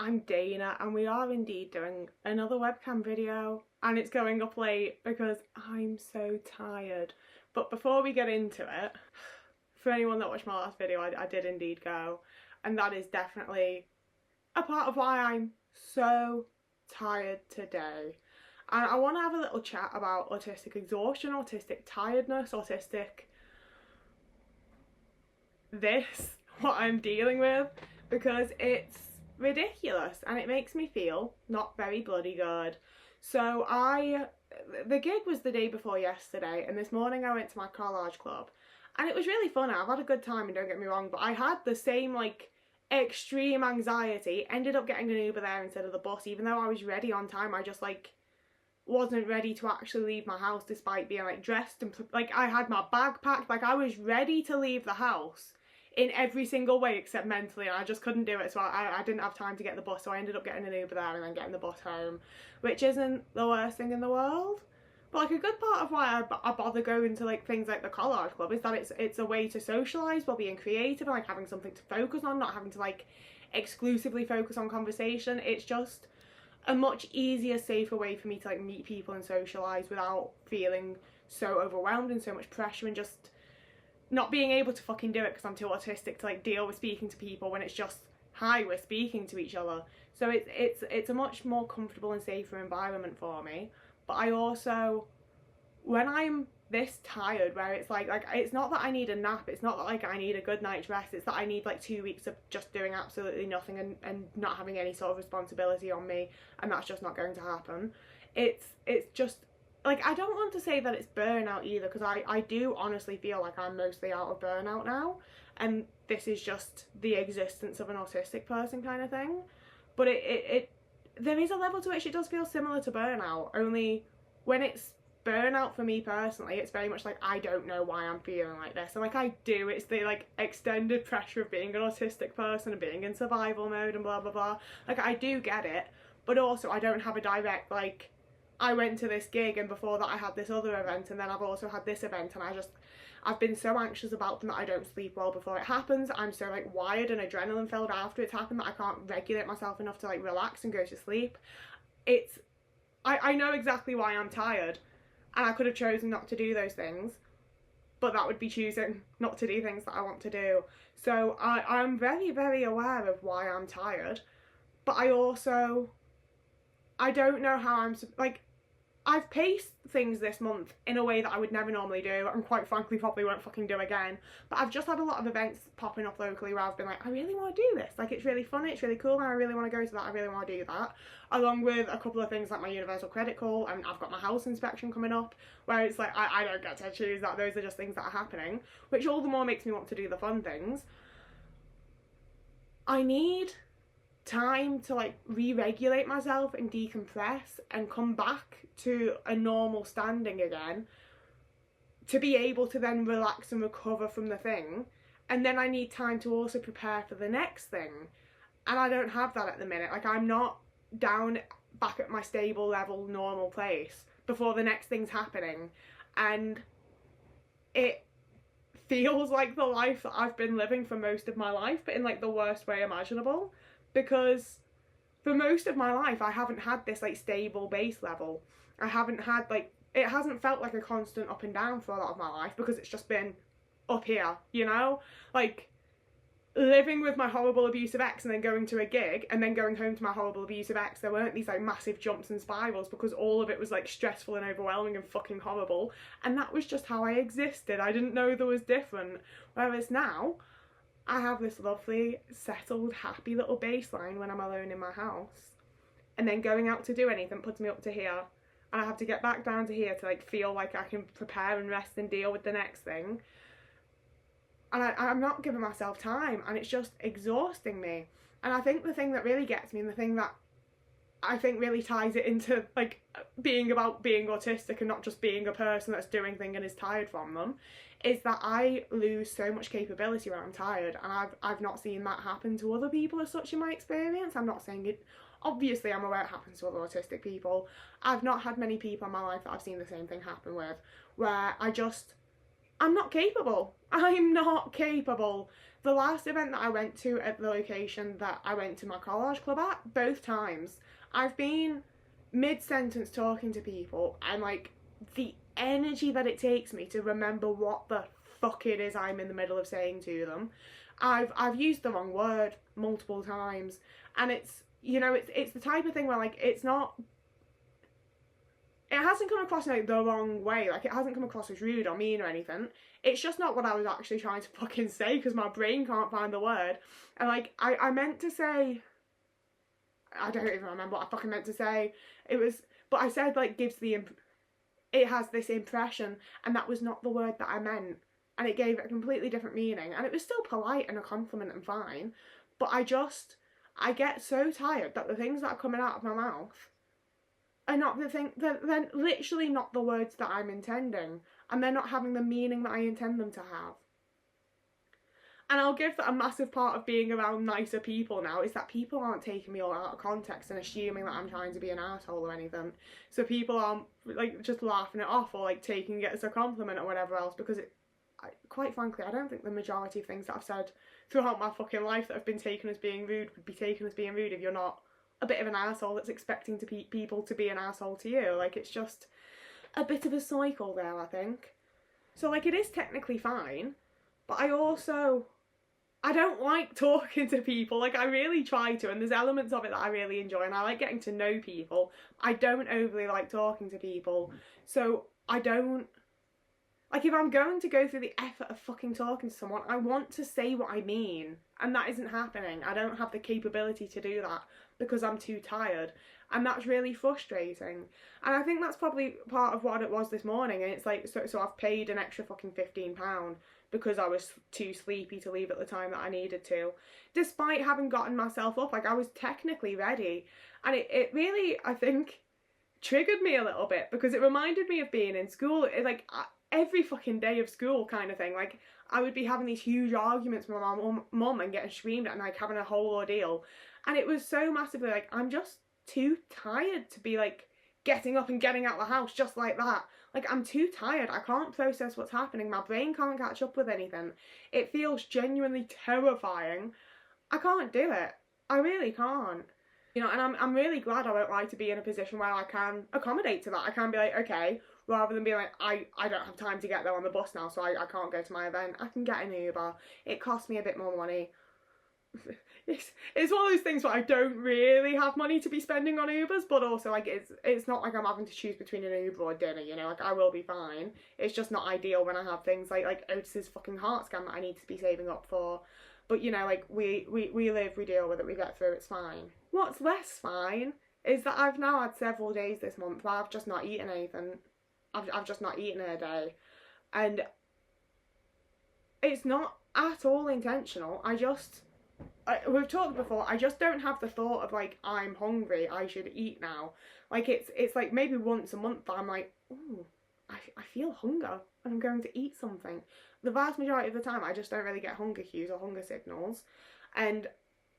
I'm Dana and we are indeed doing another webcam video, and it's going up late because I'm so tired. But before we get into it, for anyone that watched my last video, I did indeed go, and that is definitely a part of why I'm so tired today. And I want to have a little chat about autistic exhaustion, autistic tiredness, autistic what I'm dealing with, because it's ridiculous and it makes me feel not very bloody good. So the gig was the day before yesterday, and this morning I went to my collage club and it was really fun. I've had a good time, and don't get me wrong, but I had the same like extreme anxiety, ended up getting an Uber there instead of the bus, even though I was ready on time. I just like wasn't ready to actually leave my house despite being like dressed and like I had my bag packed, like I was ready to leave the house in every single way except mentally, and I just couldn't do it. So I didn't have time to get the bus, so I ended up getting an Uber there and then getting the bus home, which isn't the worst thing in the world. But like a good part of why I bother going to like things like the collage club is that it's a way to socialise while being creative and like having something to focus on, not having to like exclusively focus on conversation. It's just a much easier, safer way for me to like meet people and socialise without feeling so overwhelmed and so much pressure, and just not being able to fucking do it because I'm too autistic to like deal with speaking to people when it's just, hi, we're speaking to each other. So it's a much more comfortable and safer environment for me. But I also, when I'm this tired, where it's like it's not that I need a nap, it's not that like I need a good night's rest, it's that I need like 2 weeks of just doing absolutely nothing and not having any sort of responsibility on me, and that's just not going to happen. It's just like, I don't want to say that it's burnout either, because I do honestly feel like I'm mostly out of burnout now, and this is just the existence of an autistic person kind of thing. But there is a level to which it does feel similar to burnout, only when it's burnout for me personally, it's very much like I don't know why I'm feeling like this, and like I do, it's the like extended pressure of being an autistic person and being in survival mode and blah blah blah. Like I do get it, but also I don't have a direct like, I went to this gig and before that I had this other event and then I've also had this event, and I've been so anxious about them that I don't sleep well before it happens. I'm so like wired and adrenaline filled after it's happened that I can't regulate myself enough to like relax and go to sleep. I know exactly why I'm tired, and I could have chosen not to do those things, but that would be choosing not to do things that I want to do. So I'm very, very aware of why I'm tired, but I don't know how I'm like, I've paced things this month in a way that I would never normally do, and quite frankly probably won't fucking do again. But I've just had a lot of events popping up locally where I've been like, I really want to do this, like it's really fun, it's really cool, and I really want to go to that, I really want to do that, along with a couple of things like my universal credit call, and I've got my house inspection coming up where it's like I don't get to choose that, those are just things that are happening, which all the more makes me want to do the fun things. I need time to like re-regulate myself and decompress and come back to a normal standing again, to be able to then relax and recover from the thing, and then I need time to also prepare for the next thing, and I don't have that at the minute. Like I'm not down back at my stable level normal place before the next thing's happening, and it feels like the life that I've been living for most of my life, but in like the worst way imaginable. Because for most of my life I haven't had this like stable base level. I haven't had like, it hasn't felt like a constant up and down for a lot of my life, because it's just been up here, you know? Like living with my horrible abusive ex and then going to a gig and then going home to my horrible abusive ex, there weren't these like massive jumps and spirals, because all of it was like stressful and overwhelming and fucking horrible, and that was just how I existed. I didn't know there was different. Whereas now I have this lovely, settled, happy little baseline when I'm alone in my house, and then going out to do anything puts me up to here, and I have to get back down to here to like feel like I can prepare and rest and deal with the next thing, and I'm not giving myself time, and it's just exhausting me. And I think the thing that really gets me, and the thing that I think really ties it into like being about being autistic and not just being a person that's doing things and is tired from them, is that I lose so much capability when I'm tired, and I've not seen that happen to other people as such in my experience. I'm not saying it, obviously I'm aware it happens to other autistic people. I've not had many people in my life that I've seen the same thing happen with, where I'm not capable. I'm not capable. The last event that I went to at the location that I went to my college club at, both times, I've been mid-sentence talking to people, and like the energy that it takes me to remember what the fuck it is I'm in the middle of saying to them. I've used the wrong word multiple times, and it's, you know, it's the type of thing where like it hasn't come across in like the wrong way, like it hasn't come across as rude or mean or anything. It's just not what I was actually trying to fucking say because my brain can't find the word. And like I meant to say, I don't even remember what I fucking meant to say. But I said like it has this impression, and that was not the word that I meant, and it gave it a completely different meaning, and it was still polite and a compliment and fine, but I get so tired that the things that are coming out of my mouth are not the thing, they're literally not the words that I'm intending, and they're not having the meaning that I intend them to have. And I'll give that a massive part of being around nicer people now is that people aren't taking me all out of context and assuming that I'm trying to be an asshole or anything. So people aren't like just laughing it off or like taking it as a compliment or whatever else, because quite frankly, I don't think the majority of things that I've said throughout my fucking life that have been taken as being rude would be taken as being rude if you're not a bit of an asshole that's expecting people to be an asshole to you. Like, it's just a bit of a cycle there, I think. So like, it is technically fine, but I don't like talking to people. Like, I really try to, and there's elements of it that I really enjoy, and I like getting to know people. I don't overly like talking to people, so I don't... Like, if I'm going to go through the effort of fucking talking to someone, I want to say what I mean, and that isn't happening. I don't have the capability to do that because I'm too tired, and that's really frustrating. And I think that's probably part of what it was this morning, and it's like, so I've paid an extra fucking £15 because I was too sleepy to leave at the time that I needed to, despite having gotten myself up. Like, I was technically ready, and it really, I think, triggered me a little bit, because it reminded me of being in school. Every fucking day of school kind of thing. Like, I would be having these huge arguments with my mum and getting screamed at and like having a whole ordeal, and it was so massively like, I'm just too tired to be like getting up and getting out of the house just like that. Like, I'm too tired. I can't process what's happening. My brain can't catch up with anything. It feels genuinely terrifying. I can't do it. I really can't. You know, and I'm really glad I won't like to be in a position where I can accommodate to that. I can be like, okay, rather than being like, I don't have time to get there on the bus now, so I can't go to my event. I can get an Uber. It costs me a bit more money. It's one of those things where I don't really have money to be spending on Ubers, but also like it's not like I'm having to choose between an Uber or dinner, you know, like I will be fine. It's just not ideal when I have things like Otis's fucking heart scan that I need to be saving up for. But you know, like we live, we deal with it, we get through, it's fine. What's less fine is that I've now had several days this month where I've just not eaten anything. I've just not eaten a day, and it's not at all intentional. We've talked before, I just don't have the thought of like, I'm hungry, I should eat now. Like, it's like maybe once a month I'm like, ooh, I feel hunger and I'm going to eat something. The vast majority of the time I just don't really get hunger cues or hunger signals, and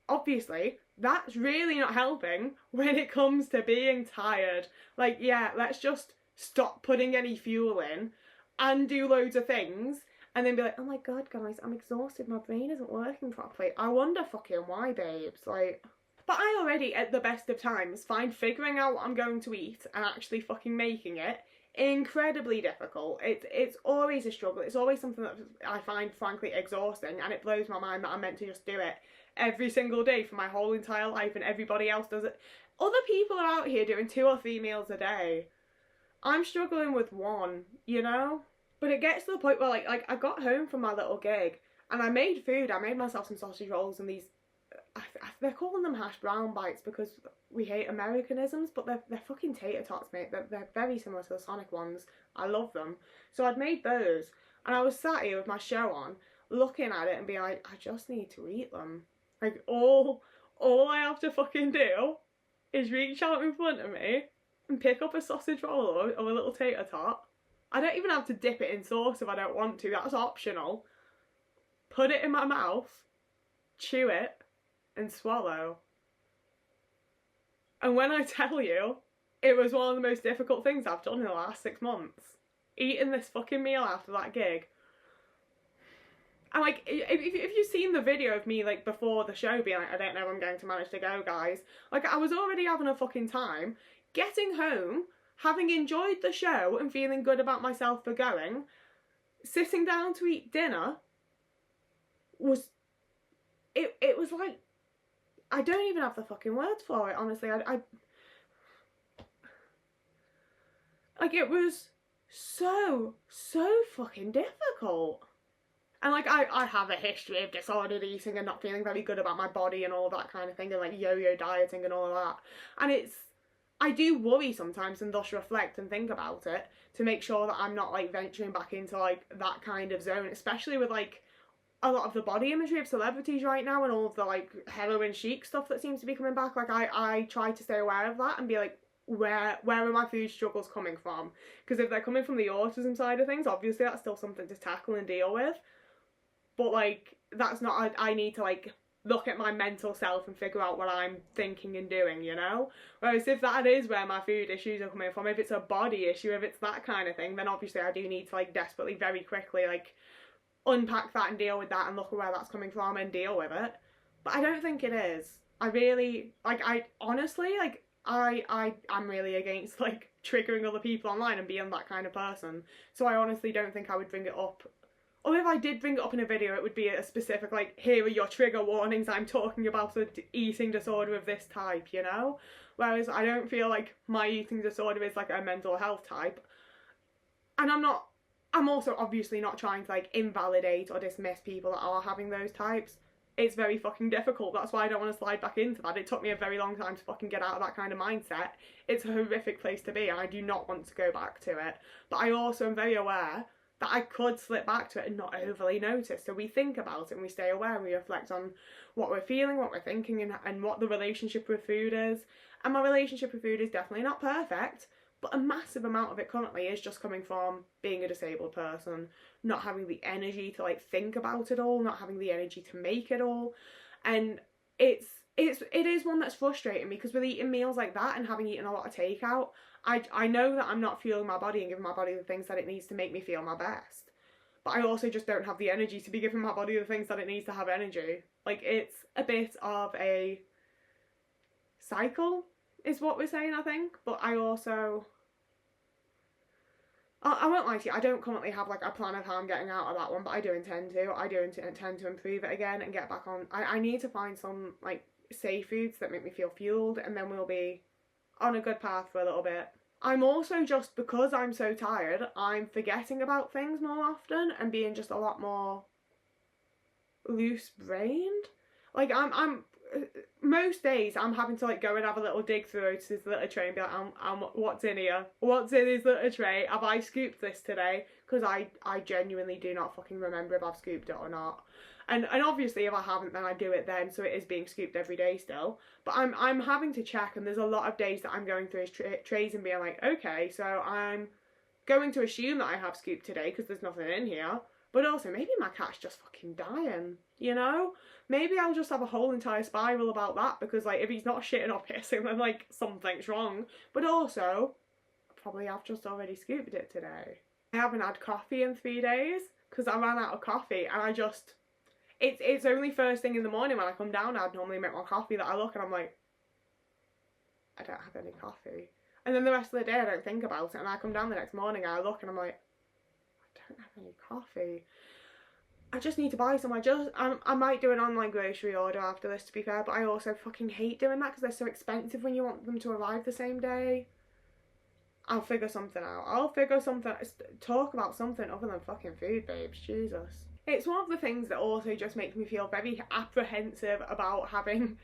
obviously that's really not helping when it comes to being tired. Like, yeah, let's just stop putting any fuel in and do loads of things and then be like, oh my god guys, I'm exhausted, my brain isn't working properly. I wonder fucking why, babes. Like, but I already, at the best of times, find figuring out what I'm going to eat and actually fucking making it incredibly difficult. It's always a struggle. It's always something that I find frankly exhausting, and it blows my mind that I'm meant to just do it every single day for my whole entire life and everybody else does it. Other people are out here doing 2 or 3 meals a day. I'm struggling with one, you know? But it gets to the point where like I got home from my little gig and I made food. I made myself some sausage rolls and these, they're calling them hash brown bites because we hate Americanisms, but they're fucking tater tots, mate. They're very similar to the Sonic ones. I love them. So I'd made those, and I was sat here with my show on, looking at it and being like, I just need to eat them. Like, all I have to fucking do is reach out in front of me and pick up a sausage roll or a little tater tot. I don't even have to dip it in sauce if I don't want to. That's optional. Put it in my mouth, chew it, and swallow. And when I tell you, it was one of the most difficult things I've done in the last 6 months. Eating this fucking meal after that gig. And like, if you've seen the video of me like before the show being like, I don't know if I'm going to manage to go, guys. Like, I was already having a fucking time. Getting home, having enjoyed the show and feeling good about myself for going, sitting down to eat dinner was, it was like, I don't even have the fucking words for it, honestly. I like, it was so fucking difficult. And like, I have a history of disordered eating and not feeling very good about my body and all that kind of thing, and like yo-yo dieting and all of that. And I do worry sometimes and thus reflect and think about it to make sure that I'm not like venturing back into like that kind of zone, especially with like a lot of the body imagery of celebrities right now and all of the like heroin chic stuff that seems to be coming back. Like, I try to stay aware of that and be like, where are my food struggles coming from? Because if they're coming from the autism side of things, obviously that's still something to tackle and deal with. But like, that's not, I need to like look at my mental self and figure out what I'm thinking and doing, you know? Whereas if that is where my food issues are coming from, if it's a body issue, if it's that kind of thing, then obviously I do need to like desperately, very quickly, like unpack that and deal with that and look at where that's coming from and deal with it. But I don't think it is. I really, like, I honestly, like, I'm really against like triggering other people online and being that kind of person. So I honestly don't think I would bring it up. Or if I did bring it up in a video, it would be a specific, like, here are your trigger warnings, I'm talking about an eating disorder of this type, you know? Whereas I don't feel like my eating disorder is like a mental health type. And I'm also obviously not trying to like invalidate or dismiss people that are having those types. It's very fucking difficult. That's why I don't want to slide back into that. It took me a very long time to fucking get out of that kind of mindset. It's a horrific place to be and I do not want to go back to it. But I also am very aware that I could slip back to it and not overly notice. So we think about it and we stay aware and we reflect on what we're feeling, what we're thinking, and what the relationship with food is. And my relationship with food is definitely not perfect, but a massive amount of it currently is just coming from being a disabled person, not having the energy to like think about it all, not having the energy to make it all. And it is one that's frustrating me, because with eating meals like that and having eaten a lot of takeout, I know that I'm not fueling my body and giving my body the things that it needs to make me feel my best. But I also just don't have the energy to be giving my body the things that it needs to have energy. Like, it's a bit of a cycle, is what we're saying, I think. But I also, I won't lie to you, I don't currently have like a plan of how I'm getting out of that one, but I do intend to. I do intend to improve it again and get back on. I need to find some like safe foods that make me feel fueled, and then we'll be on a good path for a little bit. I'm also just, because I'm so tired, I'm forgetting about things more often and being just a lot more loose-brained. Like, I'm most days I'm having to like go and have a little dig through Otis's litter tray and be like, what's in here? What's in his litter tray? Have I scooped this today? Because I genuinely do not fucking remember if I've scooped it or not. And obviously if I haven't, then I do it then, so it is being scooped every day still. But I'm having to check, and there's a lot of days that I'm going through his trays and being like, okay, so I'm going to assume that I have scooped today because there's nothing in here. But also, maybe my cat's just fucking dying, you know? Maybe I'll just have a whole entire spiral about that, because like, if he's not shitting or pissing, then like, something's wrong. But also, probably I've just already scooped it today. I haven't had coffee in 3 days because I ran out of coffee, and I just, it's only first thing in the morning when I come down, I'd normally make my coffee, that I look and I'm like, I don't have any coffee. And then the rest of the day I don't think about it, and I come down the next morning and I look and I'm like, I don't have any coffee. I just need to buy some. I might do an online grocery order after this, to be fair, but I also fucking hate doing that because they're so expensive when you want them to arrive the same day. I'll figure something out. Talk about something other than fucking food, babes. Jesus. It's one of the things that also just makes me feel very apprehensive about having,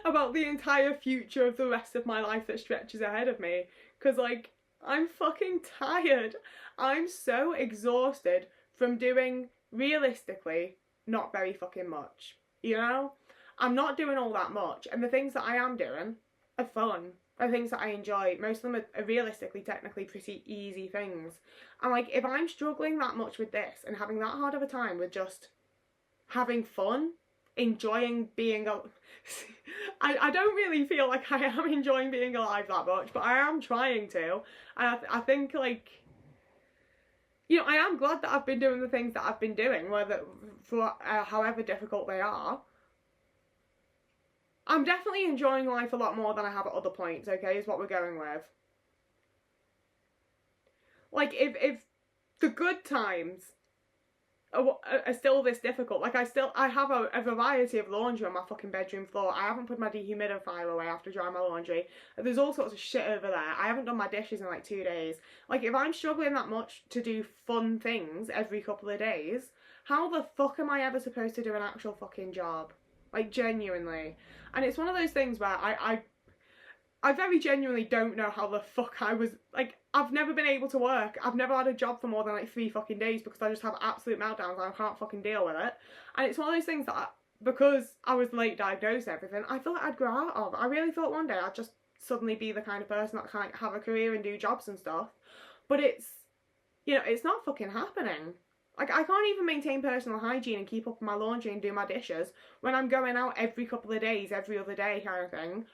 about the entire future of the rest of my life that stretches ahead of me. Because, like, I'm fucking tired. I'm so exhausted from doing, realistically, not very fucking much. You know? I'm not doing all that much. And the things that I am doing are fun. Are things that I enjoy. Most of them are realistically, technically pretty easy things. And like, if I'm struggling that much with this and having that hard of a time with just having fun, enjoying being I don't really feel like I am enjoying being alive that much, but I am trying to. And I think like, you know, I am glad that I've been doing the things that I've been doing, whether for however difficult they are. I'm definitely enjoying life a lot more than I have at other points, okay, is what we're going with. Like, if the good times are still this difficult, like, I have a variety of laundry on my fucking bedroom floor. I haven't put my dehumidifier away after drying my laundry. There's all sorts of shit over there. I haven't done my dishes in like 2 days. Like, if I'm struggling that much to do fun things every couple of days, how the fuck am I ever supposed to do an actual fucking job? Like, genuinely. And it's one of those things where I very genuinely don't know how the fuck I was, like, I've never been able to work. I've never had a job for more than like 3 fucking days because I just have absolute meltdowns and I can't fucking deal with it. And it's one of those things that, because I was late diagnosed and everything, I thought I'd grow out of. I really thought one day I'd just suddenly be the kind of person that can have a career and do jobs and stuff. But it's, you know, it's not fucking happening. Like, I can't even maintain personal hygiene and keep up my laundry and do my dishes when I'm going out every couple of days, every other day kind of thing,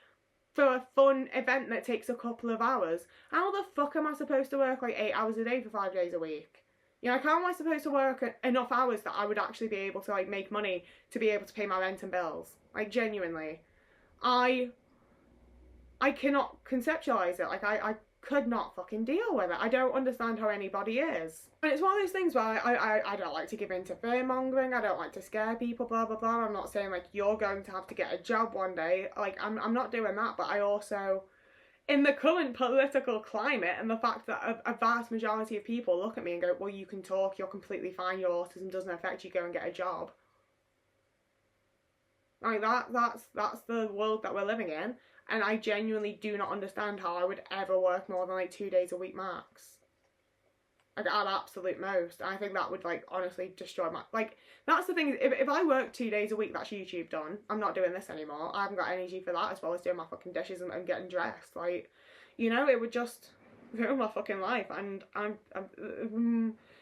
for a fun event that takes a couple of hours. How the fuck am I supposed to work like 8 hours a day for 5 days a week? You know, like, how am I supposed to work enough hours that I would actually be able to like make money to be able to pay my rent and bills? Like, genuinely. I cannot conceptualize it. Like, I could not fucking deal with it. I don't understand how anybody is. And it's one of those things where I don't like to give in to fear-mongering. I don't like to scare people, blah, blah, blah. I'm not saying, like, you're going to have to get a job one day. Like, I'm not doing that. But I also, in the current political climate and the fact that a vast majority of people look at me and go, well, you can talk, you're completely fine, your autism doesn't affect you, go and get a job. Like, that's the world that we're living in. And I genuinely do not understand how I would ever work more than like 2 days a week max. Like, at absolute most. I think that would, like, honestly destroy my, like, that's the thing. If I work 2 days a week, that's YouTube done. I'm not doing this anymore. I haven't got energy for that, as well as doing my fucking dishes and getting dressed. Like, you know, it would just ruin my fucking life. And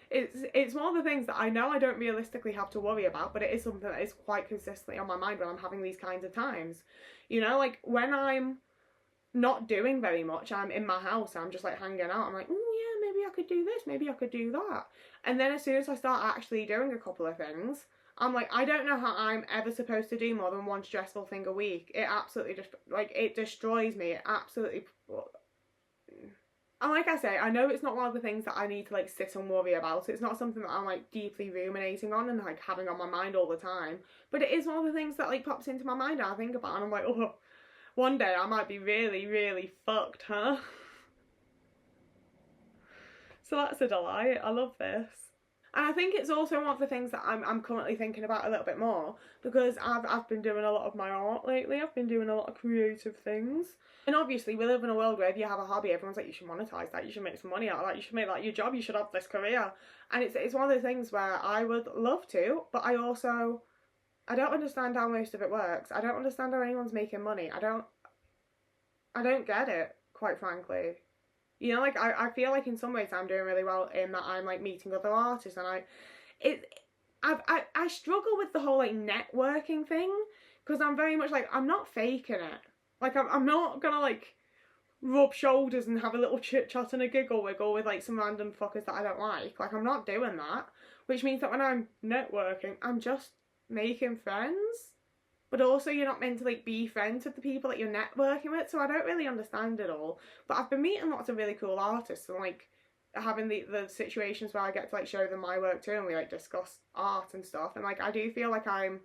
it's one of the things that I know I don't realistically have to worry about, but it is something that is quite consistently on my mind when I'm having these kinds of times. You know, like, when I'm not doing very much, I'm in my house, I'm just like hanging out, I'm like, oh yeah, maybe I could do this, maybe I could do that. And then as soon as I start actually doing a couple of things, I'm like, I don't know how I'm ever supposed to do more than one stressful thing a week. It absolutely just, like, it destroys me. It absolutely. And like I say, I know it's not one of the things that I need to like sit and worry about. It's not something that I'm like deeply ruminating on and like having on my mind all the time. But it is one of the things that like pops into my mind and I think about, and I'm like, oh, one day I might be really, really fucked, huh? So that's a delight. I love this. And I think it's also one of the things that I'm currently thinking about a little bit more, because I've been doing a lot of my art lately. I've been doing a lot of creative things. And obviously we live in a world where if you have a hobby, everyone's like, you should monetize that, you should make some money out of that, you should make that your job, you should have this career. And it's one of those things where I would love to, but I don't understand how most of it works. I don't understand how anyone's making money. I don't get it, quite frankly. You know, like, I feel like in some ways I'm doing really well in that I'm like meeting other artists, and I struggle with the whole like networking thing, because I'm very much like, I'm not faking it. Like, I'm not gonna like rub shoulders and have a little chit chat and a giggle wiggle with like some random fuckers that I don't like. Like, I'm not doing that, which means that when I'm networking, I'm just making friends. But also, you're not meant to like be friends with the people that you're networking with, so I don't really understand it all. But I've been meeting lots of really cool artists and like having the situations where I get to like show them my work too, and we like discuss art and stuff. And like, I do feel like I'm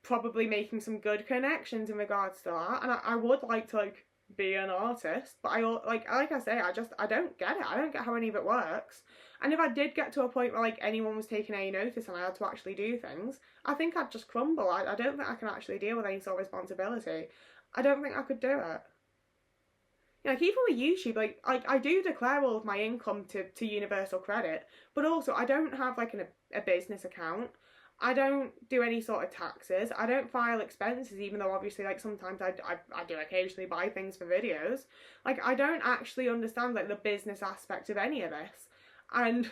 probably making some good connections in regards to that. And I would like to like be an artist, but like I say, I don't get it. I don't get how any of it works. And if I did get to a point where like anyone was taking any notice and I had to actually do things, I think I'd just crumble. I don't think I can actually deal with any sort of responsibility. I don't think I could do it. You know, like, even with YouTube, like I do declare all of my income to Universal Credit, but also I don't have like a business account. I don't do any sort of taxes. I don't file expenses, even though obviously like sometimes I do occasionally buy things for videos. Like, I don't actually understand like the business aspect of any of this. And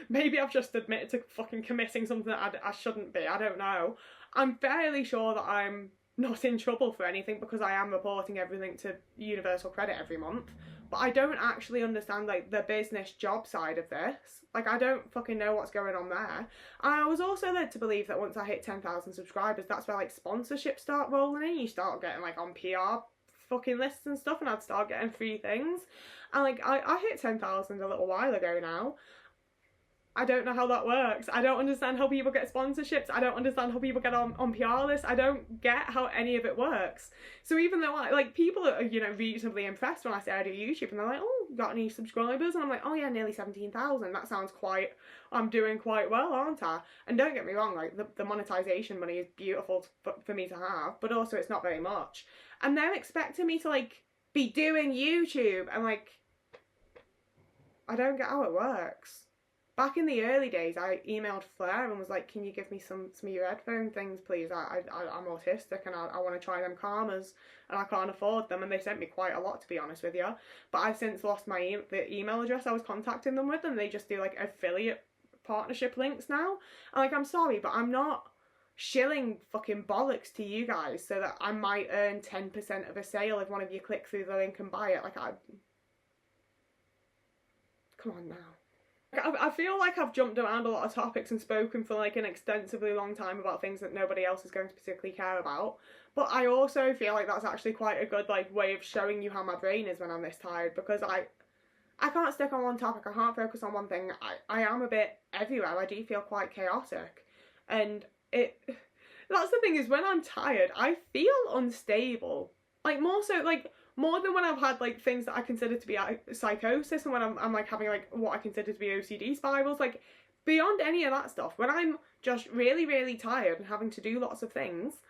maybe I've just admitted to fucking committing something that I shouldn't be. I don't know. I'm fairly sure that I'm not in trouble for anything because I am reporting everything to Universal Credit every month. But I don't actually understand like the business job side of this. Like I don't fucking know what's going on there. And I was also led to believe that once I hit 10,000 subscribers, that's where like sponsorships start rolling in. You start getting like on PR fucking lists and stuff, and I'd start getting free things. And like I hit 10,000 a little while ago now. I don't know how that works. I don't understand how people get sponsorships. I don't understand how people get on PR lists. I don't get how any of it works. So even though like people are, you know, reasonably impressed when I say I do YouTube, and they're like, oh, got any subscribers? And I'm like, oh yeah, nearly 17,000. That sounds quite, I'm doing quite well, aren't I? And don't get me wrong, like the monetization money is beautiful for me to have, but also it's not very much. And they're expecting me to like be doing YouTube, and like, I don't get how it works. Back in the early days, I emailed Flair and was like, can you give me some of your headphone things, please? I'm autistic and I want to try them Karmas and I can't afford them. And they sent me quite a lot, to be honest with you. But I've since lost my the email address I was contacting them with, and they just do like affiliate partnership links now. And like, I'm sorry, but I'm not shilling fucking bollocks to you guys so that I might earn 10% of a sale if one of you click through the link and buy it. Like, come on now. I feel like I've jumped around a lot of topics and spoken for like an extensively long time about things that nobody else is going to particularly care about. But I also feel like that's actually quite a good like way of showing you how my brain is when I'm this tired, because I can't stick on one topic, I can't focus on one thing. I am a bit everywhere. I do feel quite chaotic. And that's the thing, is when I'm tired, I feel unstable. Like more so, like more than when I've had like things that I consider to be psychosis, and when I'm like having like what I consider to be OCD spirals. Like beyond any of that stuff, when I'm just really, really tired and having to do lots of things,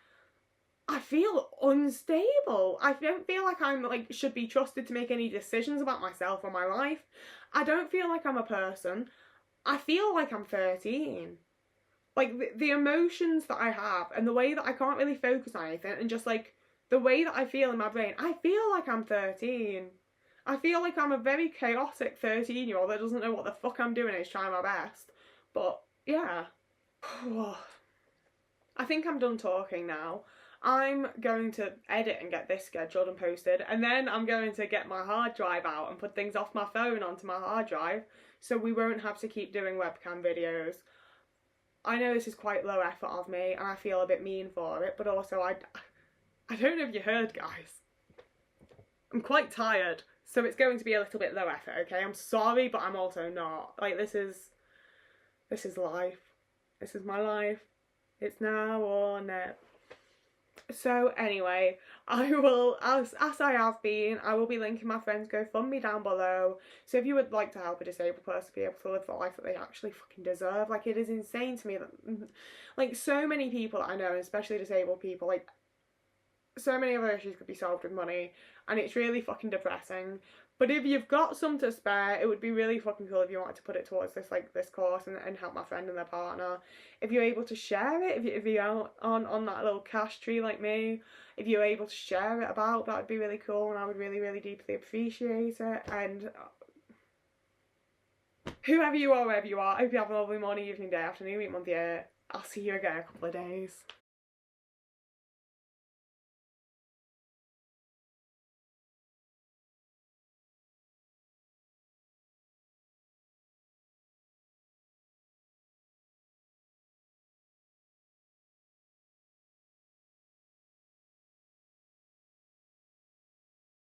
I feel unstable. I don't feel like I'm like should be trusted to make any decisions about myself or my life. I don't feel like I'm a person. I feel like I'm 13. Like the emotions that I have and the way that I can't really focus on anything, and just like the way that I feel in my brain, I feel like I'm 13. I feel like I'm a very chaotic 13-year-old that doesn't know what the fuck I'm doing and is trying my best. But, yeah. I think I'm done talking now. I'm going to edit and get this scheduled and posted, and then I'm going to get my hard drive out and put things off my phone onto my hard drive so we won't have to keep doing webcam videos. I know this is quite low effort of me and I feel a bit mean for it, but also I don't know if you heard, guys. I'm quite tired, so it's going to be a little bit low effort, okay? I'm sorry, but I'm also not. Like, this is life. This is my life. It's now or never. So anyway, I will, as I have been, I will be linking my friend's GoFundMe down below. So if you would like to help a disabled person be able to live the life that they actually fucking deserve, like, it is insane to me that, like, so many people that I know, especially disabled people, like, so many of our issues could be solved with money, and it's really fucking depressing. But if you've got some to spare, it would be really fucking cool if you wanted to put it towards this, like, this course and help my friend and their partner. If you're able to share it, if you're on that little cash tree like me, if you're able to share it about, that would be really cool, and I would really, really deeply appreciate it. And whoever you are, wherever you are, I hope you have a lovely morning, evening, day, afternoon, week, month, year. I'll see you again in a couple of days.